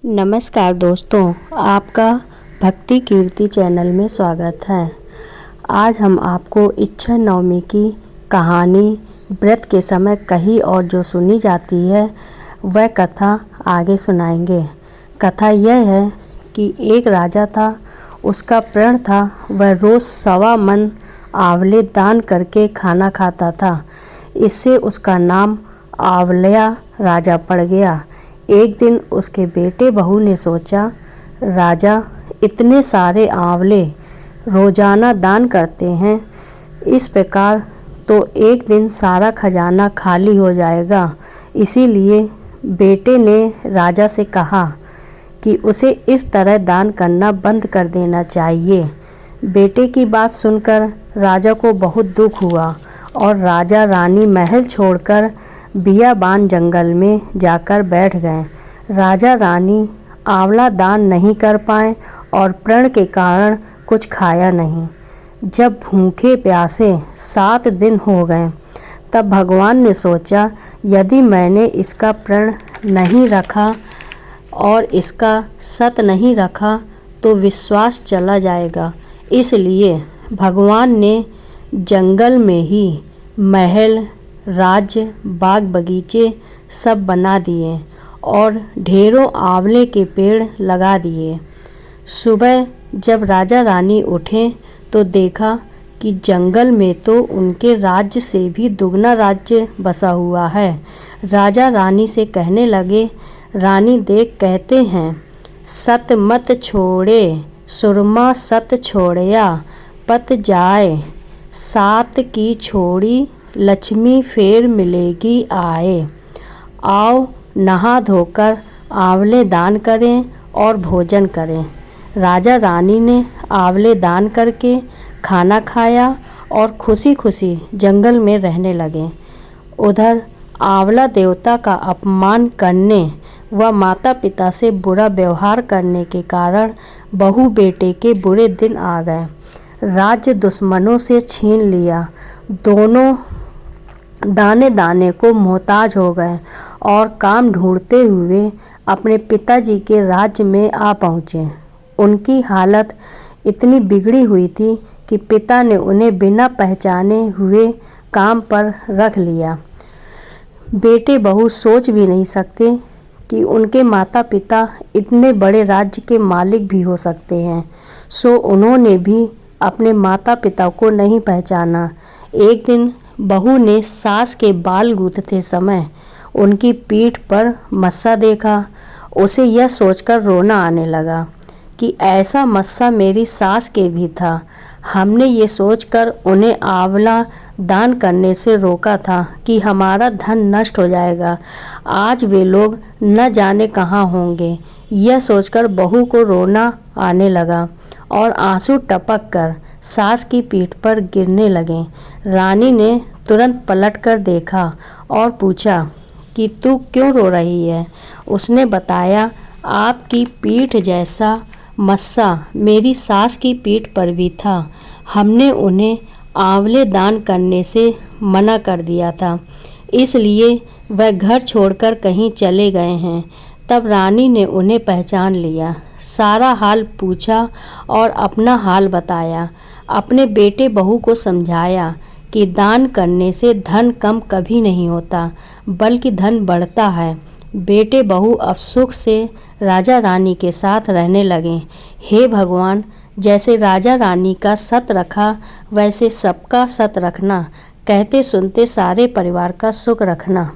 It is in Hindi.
नमस्कार दोस्तों, आपका भक्ति कीर्ति चैनल में स्वागत है। आज हम आपको इच्छा नवमी की कहानी व्रत के समय कही और जो सुनी जाती है वह कथा आगे सुनाएंगे। कथा यह है कि एक राजा था, उसका प्रण था वह रोज़ 1.25 मन आंवले दान करके खाना खाता था। इससे उसका नाम आंवलिया राजा पड़ गया। एक दिन उसके बेटे बहू ने सोचा, राजा इतने सारे आंवले रोजाना दान करते हैं, इस प्रकार तो एक दिन सारा खजाना खाली हो जाएगा। इसीलिए बेटे ने राजा से कहा कि उसे इस तरह दान करना बंद कर देना चाहिए। बेटे की बात सुनकर राजा को बहुत दुख हुआ और राजा रानी महल छोड़कर बियाबान जंगल में जाकर बैठ गए। राजा रानी आंवला दान नहीं कर पाए और प्रण के कारण कुछ खाया नहीं। जब भूखे प्यासे 7 दिन हो गए तब भगवान ने सोचा, यदि मैंने इसका प्रण नहीं रखा और इसका सत नहीं रखा तो विश्वास चला जाएगा। इसलिए भगवान ने जंगल में ही महल, राज्य, बाग बगीचे सब बना दिए और ढेरों आंवले के पेड़ लगा दिए। सुबह जब राजा रानी उठे तो देखा कि जंगल में तो उनके राज्य से भी दुगना राज्य बसा हुआ है। राजा रानी से कहने लगे, रानी देख, कहते हैं सत मत छोड़े सुरमा सत छोड़या, पत जाए सात की छोड़ी लक्ष्मी फेर मिलेगी आए। आओ नहा धोकर आंवले दान करें और भोजन करें। राजा रानी ने आंवले दान करके खाना खाया और खुशी खुशी जंगल में रहने लगे। उधर आंवला देवता का अपमान करने व माता पिता से बुरा व्यवहार करने के कारण बहू बेटे के बुरे दिन आ गए। राज्य दुश्मनों से छीन लिया। दोनों दाने दाने को मोहताज हो गए और काम ढूंढते हुए अपने पिताजी के राज्य में आ पहुँचे। उनकी हालत इतनी बिगड़ी हुई थी कि पिता ने उन्हें बिना पहचाने हुए काम पर रख लिया। बेटे बहू सोच भी नहीं सकते कि उनके माता पिता इतने बड़े राज्य के मालिक भी हो सकते हैं, सो उन्होंने भी अपने माता पिता को नहीं पहचाना। एक दिन बहू ने सास के बाल गूंथते समय उनकी पीठ पर मस्सा देखा। उसे यह सोचकर रोना आने लगा कि ऐसा मस्सा मेरी सास के भी था। हमने ये सोचकर उन्हें आंवला दान करने से रोका था कि हमारा धन नष्ट हो जाएगा। आज वे लोग न जाने कहाँ होंगे। यह सोचकर बहू को रोना आने लगा और आंसू टपक कर सास की पीठ पर गिरने लगे। रानी ने तुरंत पलटकर देखा और पूछा कि तू क्यों रो रही है। उसने बताया, आपकी पीठ जैसा मस्सा मेरी सास की पीठ पर भी था। हमने उन्हें आंवले दान करने से मना कर दिया था, इसलिए वह घर छोड़कर कहीं चले गए हैं। तब रानी ने उन्हें पहचान लिया, सारा हाल पूछा और अपना हाल बताया। अपने बेटे बहू को समझाया कि दान करने से धन कम कभी नहीं होता, बल्कि धन बढ़ता है। बेटे बहू अब सुख से राजा रानी के साथ रहने लगे। हे भगवान, जैसे राजा रानी का सत रखा वैसे सबका सत रखना, कहते सुनते सारे परिवार का सुख रखना।